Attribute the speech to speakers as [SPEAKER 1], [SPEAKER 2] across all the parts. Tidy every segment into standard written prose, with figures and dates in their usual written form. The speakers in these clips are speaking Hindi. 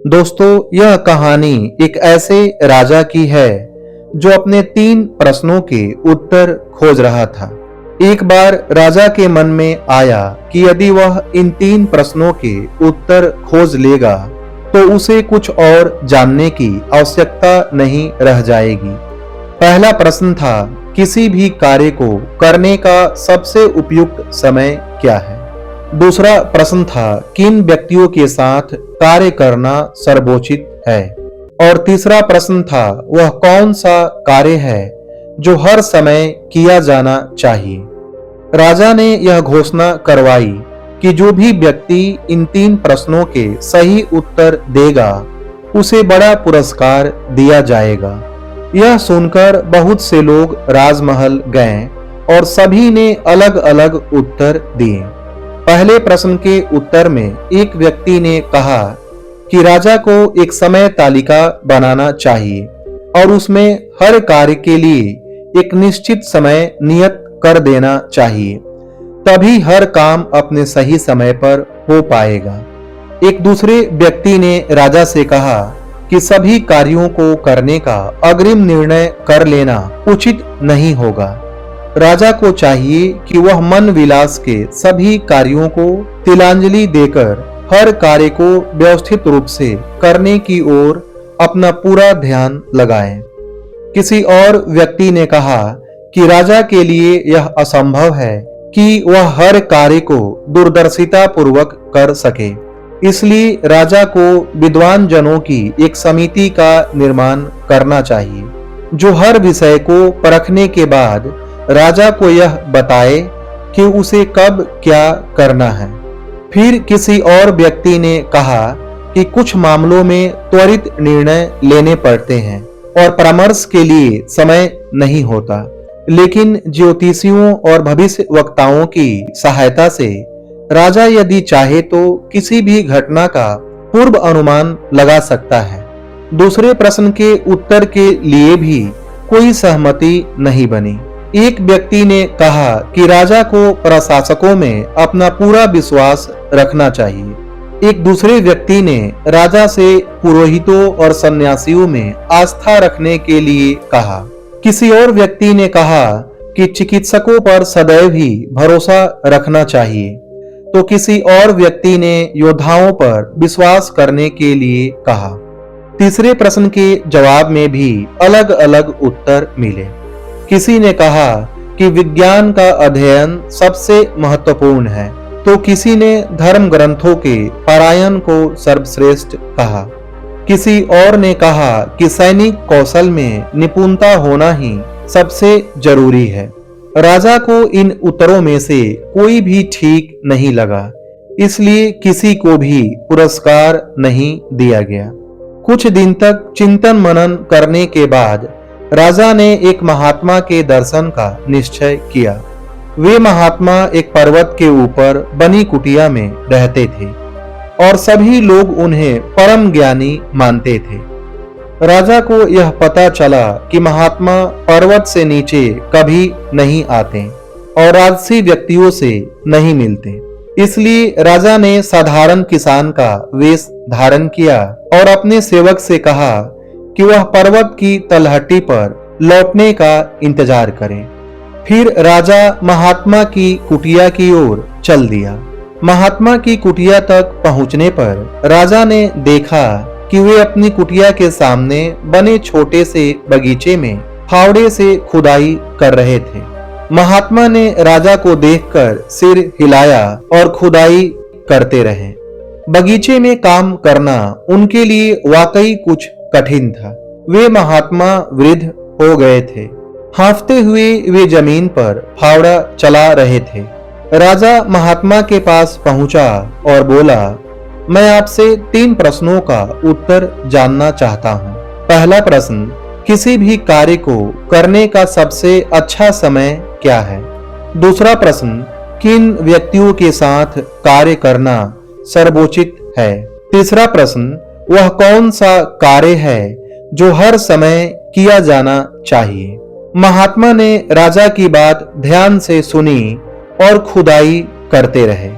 [SPEAKER 1] दोस्तों, यह कहानी एक ऐसे राजा की है जो अपने 3 प्रश्नों के उत्तर खोज रहा था। एक बार राजा के मन में आया कि यदि वह इन 3 प्रश्नों के उत्तर खोज लेगा तो उसे कुछ और जानने की आवश्यकता नहीं रह जाएगी। पहला प्रश्न था, किसी भी कार्य को करने का सबसे उपयुक्त समय क्या है। दूसरा प्रश्न था, किन व्यक्तियों के साथ कार्य करना सर्वोचित है। और तीसरा प्रश्न था, वह कौन सा कार्य है जो हर समय किया जाना चाहिए। राजा ने यह घोषणा करवाई कि जो भी व्यक्ति इन 3 प्रश्नों के सही उत्तर देगा उसे बड़ा पुरस्कार दिया जाएगा। यह सुनकर बहुत से लोग राजमहल गए और सभी ने अलग अलग उत्तर दिए। पहले प्रश्न के उत्तर में एक व्यक्ति ने कहा कि राजा को एक समय तालिका बनाना चाहिए और उसमें हर कार्य के लिए एक निश्चित समय नियत कर देना चाहिए, तभी हर काम अपने सही समय पर हो पाएगा। एक दूसरे व्यक्ति ने राजा से कहा कि सभी कार्यों को करने का अग्रिम निर्णय कर लेना उचित नहीं होगा। राजा को चाहिए कि वह मन विलास के सभी कार्यों को तिलांजलि देकर हर कार्य को व्यवस्थित रूप से करने की ओर अपना पूरा ध्यान लगाए। किसी और व्यक्ति ने कहा कि राजा के लिए यह असंभव है कि वह हर कार्य को दूरदर्शिता पूर्वक कर सके, इसलिए राजा को विद्वान जनों की एक समिति का निर्माण करना चाहिए जो हर विषय को परखने के बाद राजा को यह बताए कि उसे कब क्या करना है। फिर किसी और व्यक्ति ने कहा कि कुछ मामलों में त्वरित निर्णय लेने पड़ते हैं और परामर्श के लिए समय नहीं होता, लेकिन ज्योतिषियों और भविष्य वक्ताओं की सहायता से राजा यदि चाहे तो किसी भी घटना का पूर्व अनुमान लगा सकता है। दूसरे प्रश्न के उत्तर के लिए भी कोई सहमति नहीं बनी। एक व्यक्ति ने कहा कि राजा को प्रशासकों में अपना पूरा विश्वास रखना चाहिए। एक दूसरे व्यक्ति ने राजा से पुरोहितों और सन्यासियों में आस्था रखने के लिए कहा। किसी और व्यक्ति ने कहा कि चिकित्सकों पर सदैव ही भरोसा रखना चाहिए, तो किसी और व्यक्ति ने योद्धाओं पर विश्वास करने के लिए कहा। तीसरे प्रश्न के जवाब में भी अलग अलग उत्तर मिले। किसी ने कहा कि विज्ञान का अध्ययन सबसे महत्वपूर्ण है, तो किसी ने धर्म ग्रंथों के पारायण को सर्वश्रेष्ठ कहा। किसी और ने कहा कि सैनिक कौशल में निपुणता होना ही सबसे जरूरी है। राजा को इन उत्तरों में से कोई भी ठीक नहीं लगा, इसलिए किसी को भी पुरस्कार नहीं दिया गया। कुछ दिन तक चिंतन मनन करने के बाद राजा ने एक महात्मा के दर्शन का निश्चय किया। वे महात्मा एक पर्वत के ऊपर बनी कुटिया में रहते थे और सभी लोग उन्हें परम ज्ञानी मानते थे। राजा को यह पता चला कि महात्मा पर्वत से नीचे कभी नहीं आते और राजसी व्यक्तियों से नहीं मिलते, इसलिए राजा ने साधारण किसान का वेश धारण किया और अपने सेवक से कहा कि वह पर्वत की तलहटी पर लौटने का इंतजार करें। फिर राजा महात्मा की कुटिया की ओर चल दिया। महात्मा की कुटिया तक पहुंचने पर राजा ने देखा कि वे अपनी कुटिया के सामने बने छोटे से बगीचे में फावड़े से खुदाई कर रहे थे। महात्मा ने राजा को देखकर सिर हिलाया और खुदाई करते रहे। बगीचे में काम करना उनके लिए वाकई कुछ कठिन था। वे महात्मा वृद्ध हो गए थे। हांफते हुए वे जमीन पर फावड़ा चला रहे थे। राजा महात्मा के पास पहुंचा और बोला, मैं आपसे 3 प्रश्नों का उत्तर जानना चाहता हूं। पहला प्रश्न, किसी भी कार्य को करने का सबसे अच्छा समय क्या है। दूसरा प्रश्न, किन व्यक्तियों के साथ कार्य करना सर्वोचित है। तीसरा प्रश्न, वह कौन सा कार्य है जो हर समय किया जाना चाहिए। महात्मा ने राजा की बात ध्यान से सुनी और खुदाई करते रहे।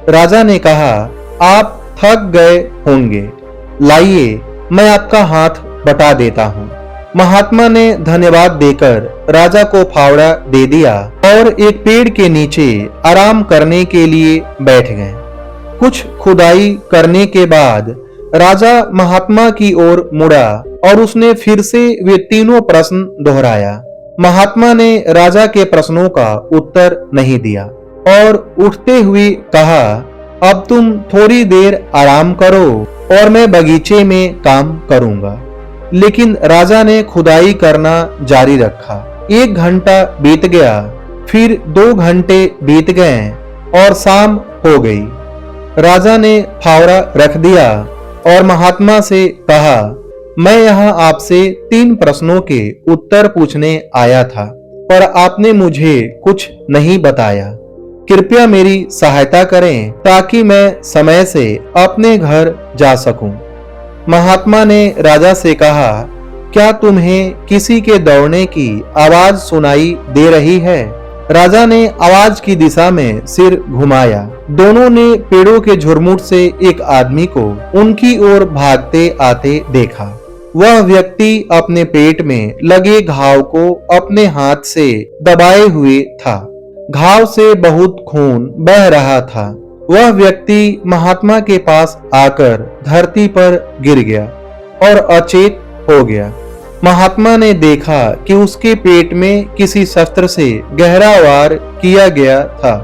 [SPEAKER 1] राजा ने कहा, आप थक गए होंगे, लाइए, मैं आपका हाथ बटा देता हूँ। महात्मा ने धन्यवाद देकर राजा को फावड़ा दे दिया और एक पेड़ के नीचे आराम करने के लिए बैठ गए। कुछ खुदाई करने के बाद राजा महात्मा की ओर मुड़ा और उसने फिर से वे तीनों प्रश्न दोहराया। महात्मा ने राजा के प्रश्नों का उत्तर नहीं दिया और उठते हुए कहा, अब तुम थोड़ी देर आराम करो और मैं बगीचे में काम करूंगा। लेकिन राजा ने खुदाई करना जारी रखा। 1 घंटा बीत गया, फिर 2 घंटे बीत गए और शाम हो गई। राजा ने फावड़ा रख दिया और महात्मा से कहा, मैं यहाँ आपसे 3 प्रश्नों के उत्तर पूछने आया था, पर आपने मुझे कुछ नहीं बताया। कृपया मेरी सहायता करें ताकि मैं समय से अपने घर जा सकूं। महात्मा ने राजा से कहा, क्या तुम्हें किसी के दौड़ने की आवाज सुनाई दे रही है? राजा ने आवाज की दिशा में सिर घुमाया। दोनों ने पेड़ों के झुरमुट से एक आदमी को उनकी ओर भागते आते देखा। वह व्यक्ति अपने पेट में लगे घाव को अपने हाथ से दबाए हुए था। घाव से बहुत खून बह रहा था। वह व्यक्ति महात्मा के पास आकर धरती पर गिर गया और अचेत हो गया। महात्मा ने देखा कि उसके पेट में किसी शस्त्र से गहरा वार किया गया था।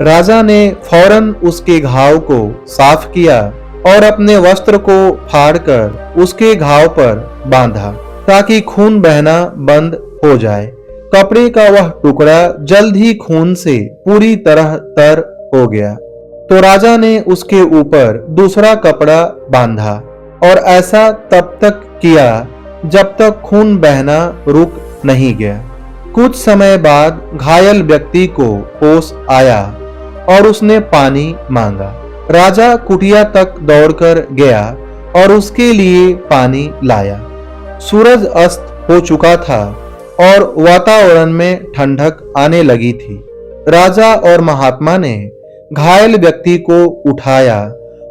[SPEAKER 1] राजा ने फौरन उसके घाव को साफ किया और अपने वस्त्र को फाड़कर उसके घाव पर बांधा ताकि खून बहना बंद हो जाए। कपड़े का वह टुकड़ा जल्द ही खून से पूरी तरह तर हो गया। तो राजा ने उसके ऊपर दूसरा कपड़ा बांधा और ऐसा तब तक किया जब तक खून बहना रुक नहीं गया। कुछ समय बाद घायल व्यक्ति को होश आया और उसने पानी मांगा। राजा कुटिया तक दौड़कर गया और उसके लिए पानी लाया। सूरज अस्त हो चुका था और वातावरण में ठंडक आने लगी थी। राजा और महात्मा ने घायल व्यक्ति को उठाया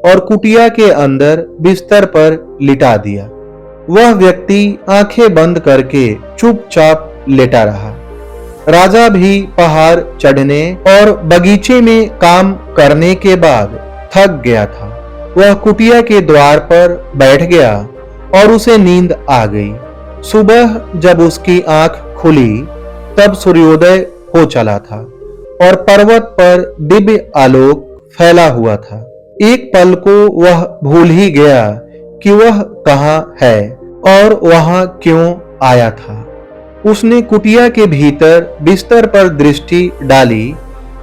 [SPEAKER 1] और कुटिया के अंदर बिस्तर पर लिटा दिया। वह व्यक्ति आंखें बंद करके चुपचाप लेटा रहा। राजा भी पहाड़ चढ़ने और बगीचे में काम करने के बाद थक गया था। वह कुटिया के द्वार पर बैठ गया और उसे नींद आ गई। सुबह जब उसकी आंख खुली तब सूर्योदय हो चला था और पर्वत पर दिव्य आलोक फैला हुआ था। एक पल को वह भूल ही गया कि वह कहाँ है और वहां क्यों आया था। उसने कुटिया के भीतर बिस्तर पर दृष्टि डाली।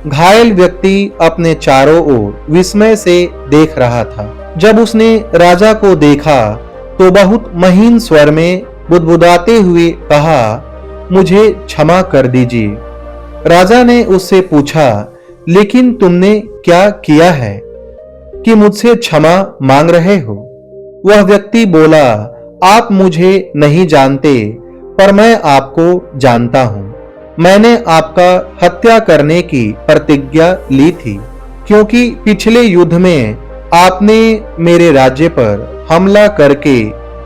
[SPEAKER 1] घायल व्यक्ति अपने चारों ओर विस्मय से देख रहा था। जब उसने राजा को देखा तो बहुत महीन स्वर में बुदबुदाते हुए कहा, मुझे क्षमा कर दीजिए। राजा ने उससे पूछा, लेकिन तुमने क्या किया है कि मुझसे क्षमा मांग रहे हो? वह व्यक्ति बोला, आप मुझे नहीं जानते पर मैं आपको जानता हूं। मैंने आपका हत्या करने की प्रतिज्ञा ली थी क्योंकि पिछले युद्ध में आपने मेरे राज्य पर हमला करके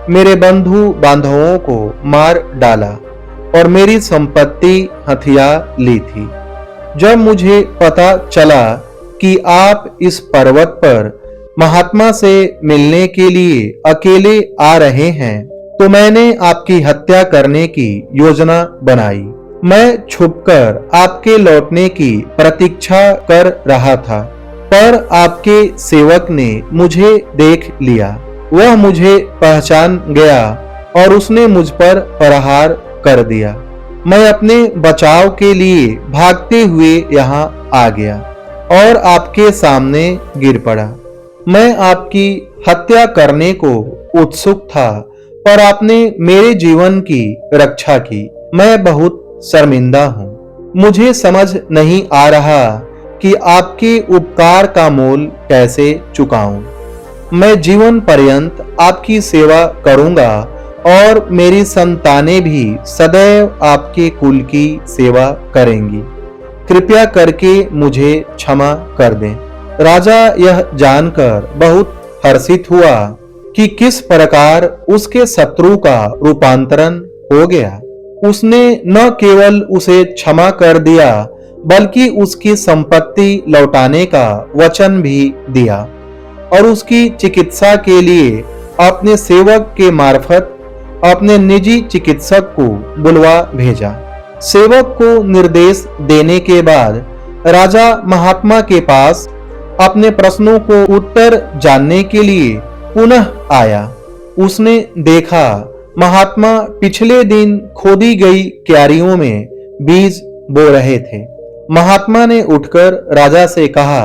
[SPEAKER 1] मेरे बंधु बांधवों को मार डाला और मेरी संपत्ति हथिया ली थी। जब मुझे पता चला कि आप इस पर्वत पर महात्मा से मिलने के लिए अकेले आ रहे हैं तो मैंने आपकी हत्या करने की योजना बनाई। मैं छुपकर आपके लौटने की प्रतीक्षा कर रहा था पर आपके सेवक ने मुझे देख लिया। वह मुझे पहचान गया और उसने मुझ पर प्रहार कर दिया। मैं अपने बचाव के लिए भागते हुए यहाँ आ गया और आपके सामने गिर पड़ा। मैं आपकी हत्या करने को उत्सुक था पर आपने मेरे जीवन की रक्षा की। मैं बहुत शर्मिंदा हूँ। मुझे समझ नहीं आ रहा कि आपके उपकार का मोल कैसे चुकाऊं। मैं जीवन पर्यंत आपकी सेवा करूंगा और मेरी संतानें भी सदैव आपके कुल की सेवा करेंगी। कृपया करके मुझे क्षमा कर दें। राजा यह जानकर बहुत हर्षित हुआ कि किस प्रकार उसके शत्रु का रूपांतरण हो गया। उसने न केवल उसे क्षमा कर दिया बल्कि उसकी संपत्ति लौटाने का वचन भी दिया और उसकी चिकित्सा के लिए अपने सेवक के मार्फत अपने निजी चिकित्सक को बुलवा भेजा। सेवक को निर्देश देने के बाद राजा महात्मा के पास अपने प्रश्नों को उत्तर जानने के लिए पुनः आया। उसने देखा महात्मा पिछले दिन खोदी गई क्यारियों में बीज बो रहे थे। महात्मा ने उठकर राजा से कहा,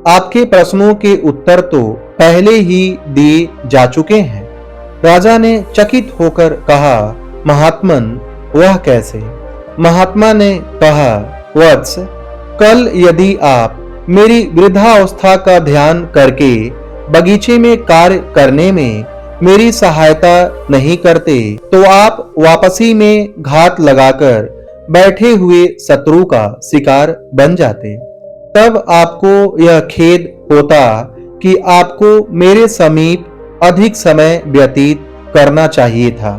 [SPEAKER 1] आपके प्रश्नों के उत्तर तो पहले ही दिए जा चुके हैं। राजा ने चकित होकर कहा, महात्मन वह कैसे? महात्मा ने कहा, वत्स, कल यदि आप मेरी वृद्धावस्था का ध्यान करके बगीचे में कार्य करने में मेरी सहायता नहीं करते तो आप वापसी में घात लगाकर बैठे हुए शत्रु का शिकार बन जाते। तब आपको यह खेद होता कि आपको मेरे समीप अधिक समय व्यतीत करना चाहिए था।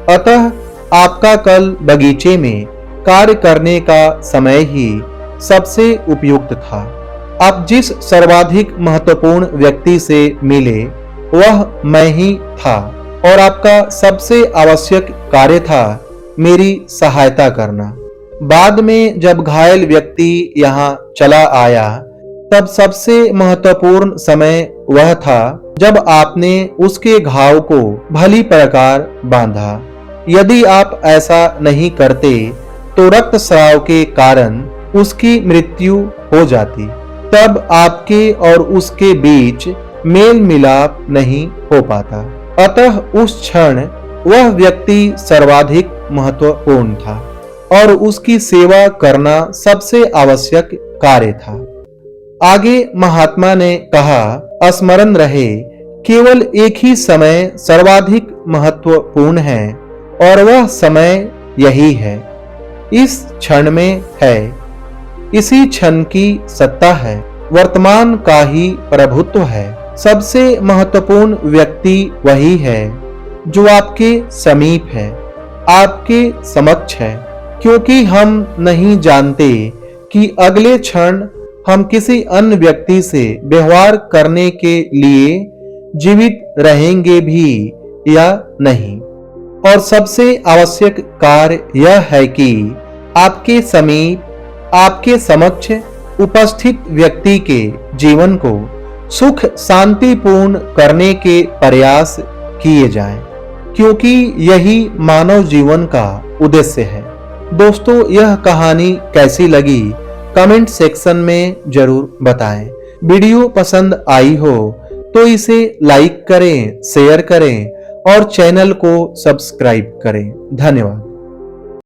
[SPEAKER 1] अतः आपका कल बगीचे में कार्य करने का समय ही सबसे उपयुक्त था। आप जिस सर्वाधिक महत्वपूर्ण व्यक्ति से मिले वह मैं ही था और आपका सबसे आवश्यक कार्य था मेरी सहायता करना। बाद में जब घायल व्यक्ति यहाँ चला आया तब सबसे महत्वपूर्ण समय वह था जब आपने उसके घाव को भली प्रकार बांधा। यदि आप ऐसा नहीं करते तो रक्तस्राव के कारण उसकी मृत्यु हो जाती। तब आपके और उसके बीच मेल मिलाप नहीं हो पाता। अतः उस क्षण वह व्यक्ति सर्वाधिक महत्वपूर्ण था और उसकी सेवा करना सबसे आवश्यक कार्य था। आगे महात्मा ने कहा, स्मरण रहे केवल एक ही समय सर्वाधिक महत्वपूर्ण है और वह समय यही है, इस क्षण में है। इसी क्षण की सत्ता है, वर्तमान का ही प्रभुत्व है। सबसे महत्वपूर्ण व्यक्ति वही है जो आपके समीप है, आपके समक्ष है, क्योंकि हम नहीं जानते कि अगले क्षण हम किसी अन्य व्यक्ति से व्यवहार करने के लिए जीवित रहेंगे भी या नहीं। और सबसे आवश्यक कार्य यह है कि आपके समीप, आपके समक्ष उपस्थित व्यक्ति के जीवन को सुख शांतिपूर्ण करने के प्रयास किए जाएं, क्योंकि यही मानव जीवन का उद्देश्य है। दोस्तों, यह कहानी कैसी लगी कमेंट सेक्शन में जरूर बताएं। वीडियो पसंद आई हो तो इसे लाइक करें, शेयर करें और चैनल को सब्सक्राइब करें। धन्यवाद।